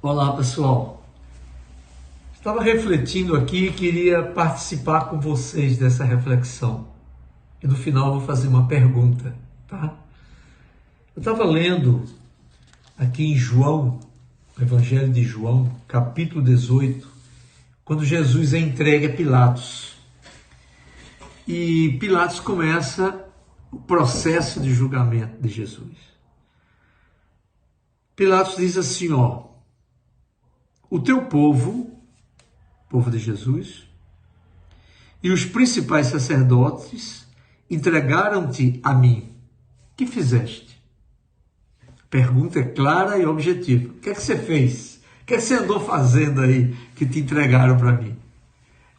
Olá, pessoal. Estava refletindo aqui e queria participar com vocês dessa reflexão. E no final vou fazer uma pergunta, tá? Eu estava lendo aqui em João, o Evangelho de João, capítulo 18, quando Jesus é entregue a Pilatos. E Pilatos começa o processo de julgamento de Jesus. Pilatos diz assim, o teu povo de Jesus, e os principais sacerdotes entregaram-te a mim. Que fizeste? A pergunta é clara e objetiva. O que é que você fez? O que é que você andou fazendo aí que te entregaram para mim?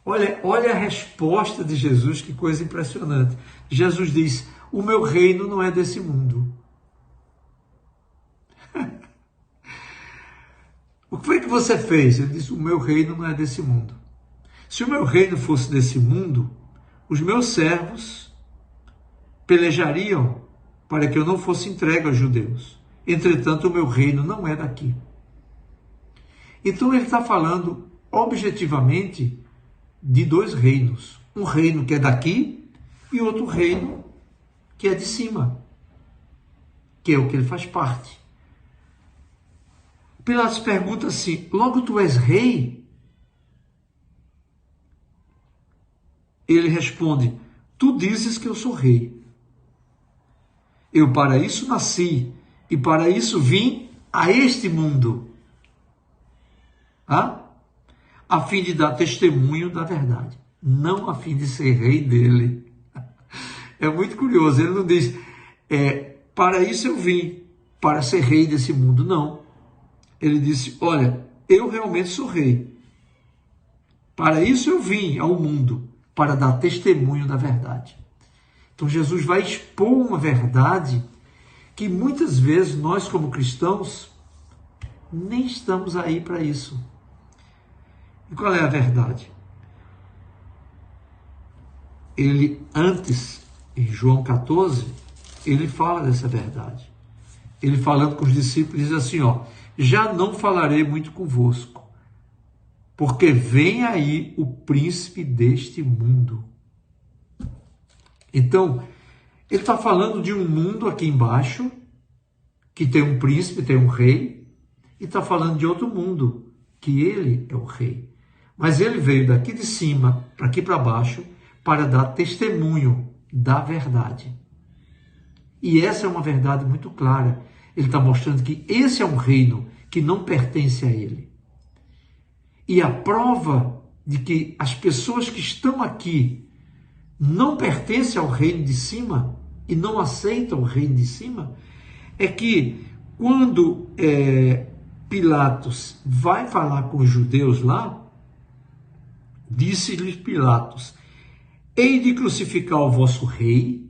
Olha a resposta de Jesus, que coisa impressionante. Jesus diz, o meu reino não é desse mundo. O que foi que você fez? Ele disse, o meu reino não é desse mundo. Se o meu reino fosse desse mundo, os meus servos pelejariam para que eu não fosse entregue aos judeus. Entretanto, o meu reino não é daqui. Então ele está falando objetivamente de dois reinos. Um reino que é daqui e outro reino que é de cima, que é o que ele faz parte. Pilatos pergunta assim, logo tu és rei? Ele responde, tu dizes que eu sou rei. Eu para isso nasci e para isso vim a este mundo. A fim de dar testemunho da verdade, não a fim de ser rei dele. É muito curioso, ele não diz, para isso eu vim, para ser rei desse mundo, não. Ele disse, olha, eu realmente sou rei. Para isso eu vim ao mundo, para dar testemunho da verdade. Então Jesus vai expor uma verdade que muitas vezes nós como cristãos nem estamos aí para isso. E qual é a verdade? Ele antes, em João 14, ele fala dessa verdade. Ele falando com os discípulos diz assim, já não falarei muito convosco, porque vem aí o príncipe deste mundo. Então, ele está falando de um mundo aqui embaixo, que tem um príncipe, tem um rei, e está falando de outro mundo, que ele é o rei. Mas ele veio daqui de cima, para aqui para baixo, para dar testemunho da verdade. E essa é uma verdade muito clara. Ele está mostrando que esse é um reino que não pertence a ele. E a prova de que as pessoas que estão aqui não pertencem ao reino de cima e não aceitam o reino de cima, é que quando Pilatos vai falar com os judeus lá, disse-lhes Pilatos, hei de crucificar o vosso rei?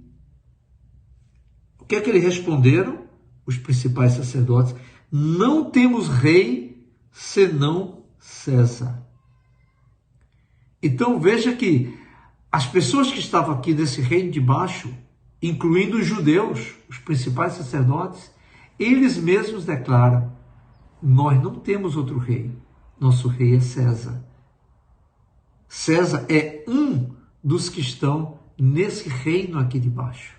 O que é que eles responderam? Os principais sacerdotes, não temos rei senão César. Então veja que as pessoas que estavam aqui nesse reino de baixo, incluindo os judeus, os principais sacerdotes, eles mesmos declaram, nós não temos outro rei, nosso rei é César. César é um dos que estão nesse reino aqui de baixo.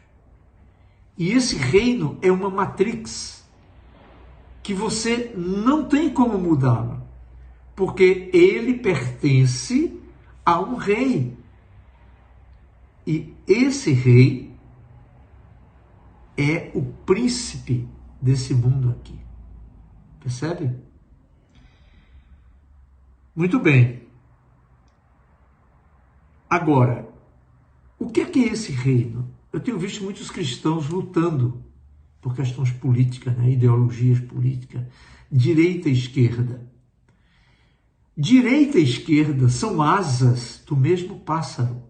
E esse reino é uma matrix que você não tem como mudá-la, porque ele pertence a um rei. E esse rei é o príncipe desse mundo aqui. Percebe? Muito bem. Agora, o que é esse reino? Eu tenho visto muitos cristãos lutando por questões políticas, ideologias políticas, direita e esquerda. Direita e esquerda são asas do mesmo pássaro.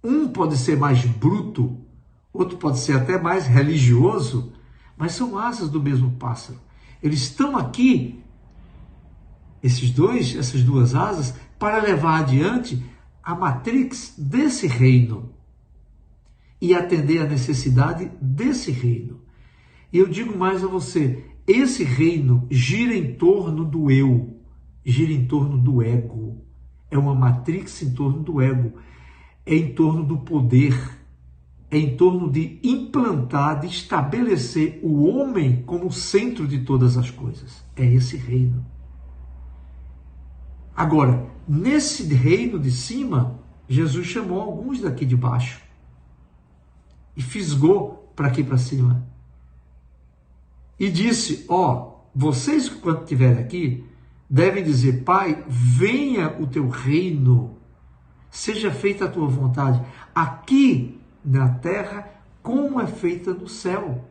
Um pode ser mais bruto, outro pode ser até mais religioso, mas são asas do mesmo pássaro. Eles estão aqui, essas duas asas, para levar adiante a matrix desse reino e atender à necessidade desse reino. E eu digo mais a você, Esse reino gira em torno do eu, gira em torno do ego. É uma matrix em torno do ego, é em torno do poder, é em torno de implantar, de estabelecer o homem como centro de todas as coisas. É esse reino. Agora, nesse reino de cima, Jesus chamou alguns daqui de baixo e fisgou para aqui para cima. E disse, vocês quando estiverem aqui, devem dizer, Pai, venha o teu reino, seja feita a tua vontade, aqui na terra, como é feita no céu.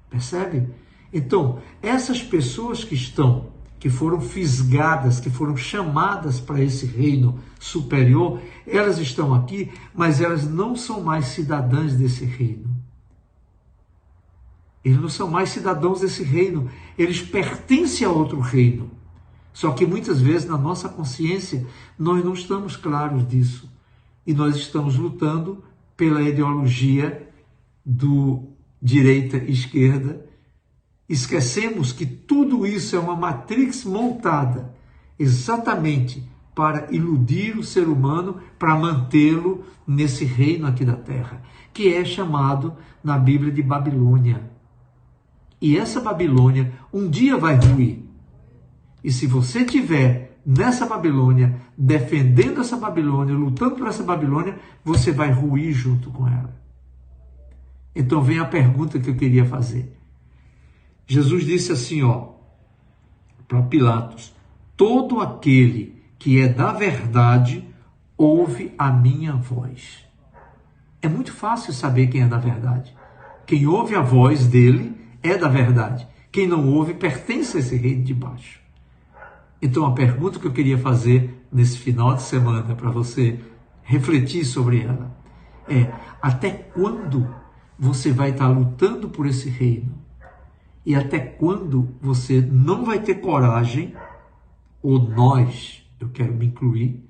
Percebe? Então, essas pessoas que foram fisgadas, que foram chamadas para esse reino superior, elas estão aqui, mas elas não são mais cidadãs desse reino. Eles não são mais cidadãos desse reino, eles pertencem a outro reino. Só que muitas vezes na nossa consciência nós não estamos claros disso. E nós estamos lutando pela ideologia do direita e esquerda. Esquecemos que tudo isso é uma matrix montada exatamente para iludir o ser humano, para mantê-lo nesse reino aqui da terra, que é chamado na Bíblia de Babilônia. E essa Babilônia um dia vai ruir. E se você tiver nessa Babilônia, defendendo essa Babilônia, lutando por essa Babilônia, você vai ruir junto com ela. Então vem a pergunta que eu queria fazer. Jesus disse assim, para Pilatos, todo aquele que é da verdade ouve a minha voz. É muito fácil saber quem é da verdade. Quem ouve a voz dele é da verdade. Quem não ouve pertence a esse reino de baixo. Então a pergunta que eu queria fazer nesse final de semana para você refletir sobre ela é: até quando você vai estar lutando por esse reino? E até quando você não vai ter coragem, ou nós, eu quero me incluir,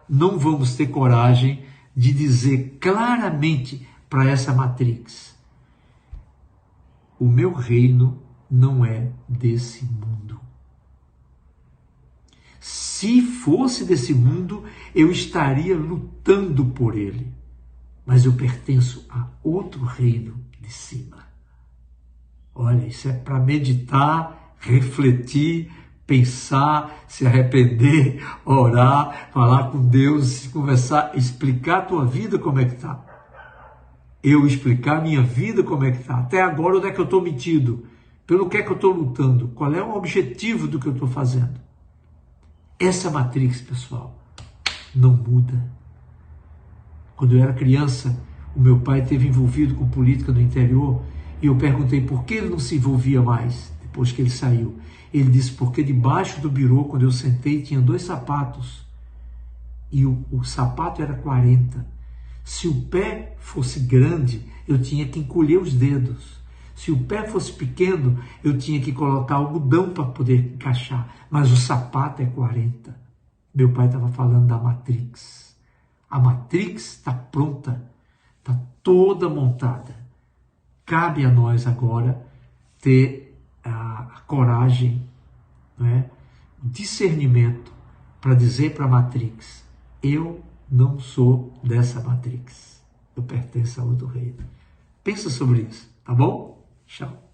não vamos ter coragem de dizer claramente para essa matrix: o meu reino não é desse mundo. Se fosse desse mundo, eu estaria lutando por ele. Mas eu pertenço a outro reino de cima. Olha, isso é para meditar, refletir, pensar, se arrepender, orar, falar com Deus, conversar, explicar a tua vida como é que está. Eu explicar a minha vida como é que está. Até agora, onde é que eu estou metido? Pelo que é que eu estou lutando? Qual é o objetivo do que eu estou fazendo? Essa matrix, pessoal, não muda. Quando eu era criança, o meu pai esteve envolvido com política no interior e eu perguntei por que ele não se envolvia mais depois que ele saiu. Ele disse porque debaixo do birô, quando eu sentei, tinha 2 sapatos e o sapato era 40. Se o pé fosse grande, eu tinha que encolher os dedos. Se o pé fosse pequeno, eu tinha que colocar algodão para poder encaixar. Mas o sapato é 40. Meu pai estava falando da Matrix. A Matrix está pronta, está toda montada. Cabe a nós agora ter a coragem, o discernimento para dizer para a Matrix: eu não sou dessa Matrix. Eu pertenço a outro reino. Pensa sobre isso, tá bom? Tchau.